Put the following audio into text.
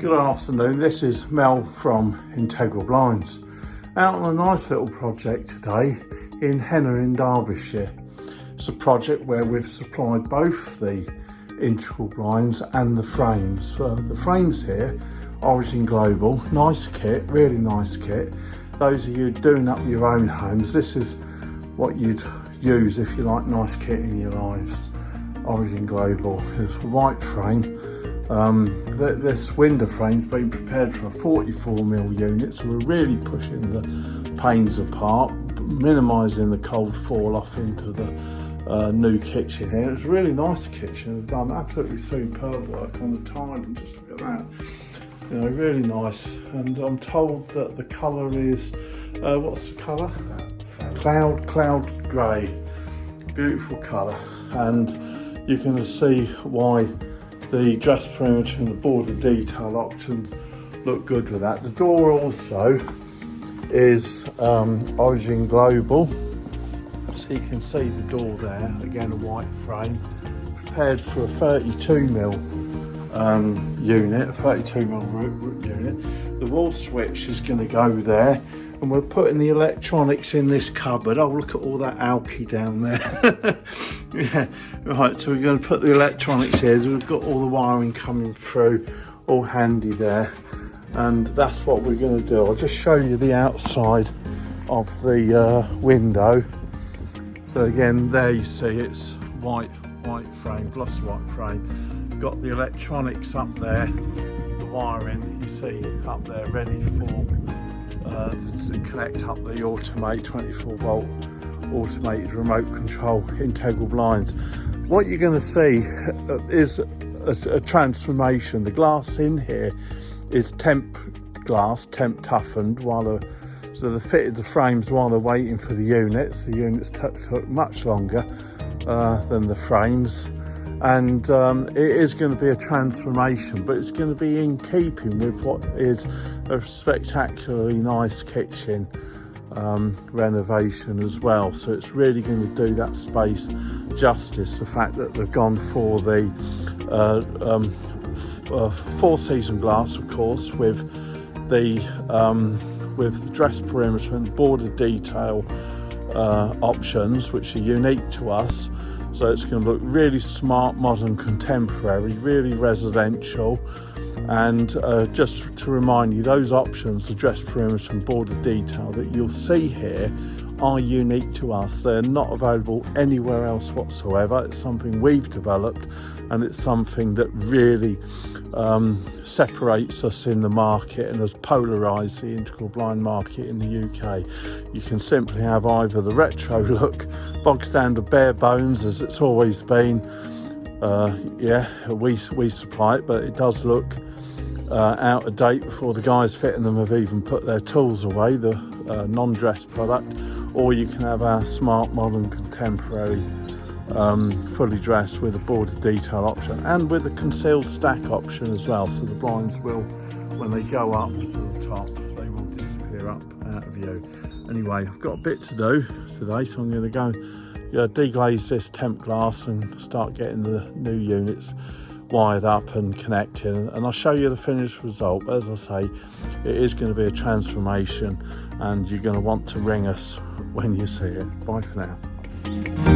Good afternoon, this is Mel from Integralblinds. Out on a nice little project today in Henner in Derbyshire. It's a project where we've supplied both the integral blinds and the frames. The frames here, Origin Global, nice kit, really nice kit. Those of you doing up your own homes, this is what you'd use if you like nice kit in your lives. Origin Global is a white frame. This window frame's been prepared for a 44mm unit, so we're really pushing the panes apart, minimising the cold fall off into the new kitchen here. It's a really nice kitchen. They've done absolutely superb work on the tile, and just look at that. You know, really nice. And I'm told that the colour is, what's the colour? Cloud grey. Beautiful colour. And you're going to see why the dress perimeter and the border detail options look good with that. The door also is Origin Global, so you can see the door there, again a white frame, prepared for a 32mm unit, a 32mm unit. The wall switch is going to go there, and we're putting the electronics in this cupboard. Oh, look at all that alky down there. Yeah, right, so we're going to put the electronics here. We've got all the wiring coming through, all handy there. And that's what we're going to do. I'll just show you the outside of the window. So again, there you see it's white frame, gloss white frame. Got the electronics up there, the wiring, you see up there, ready for to connect up the Automate 24-volt automated remote control Integralblinds. What you're going to see is a transformation. The glass in here is temp glass, temp toughened, so they fitted the frames while they're waiting for the units. The units took much longer than the frames. And it is going to be a transformation, but it's going to be in keeping with what is a spectacularly nice kitchen renovation as well. So it's really going to do that space justice. The fact that they've gone for the four-season glass, of course, with the dress perimeter and border detail options, which are unique to us. So it's going to look really smart, modern, contemporary, really residential. And just to remind you, those options, the dress perimeter and border detail that you'll see here, are unique to us. They're not available anywhere else whatsoever. It's something we've developed, and it's something that really separates us in the market and has polarised the integral blind market in the UK. You can simply have either the retro look, bog standard bare bones as it's always been. We supply it, but it does look out of date before the guys fitting them have even put their tools away, the non-dress product. Or you can have our smart, modern, contemporary fully dressed with a border detail option and with a concealed stack option as well, so the blinds will, when they go up to the top, they will disappear up out of view. Anyway, I've got a bit to do today, so I'm going to go deglaze this temp glass and start getting the new units wired up and connected, and I'll show you the finished result. As I say, it is going to be a transformation, and you're going to want to ring us when you see it. Bye for now.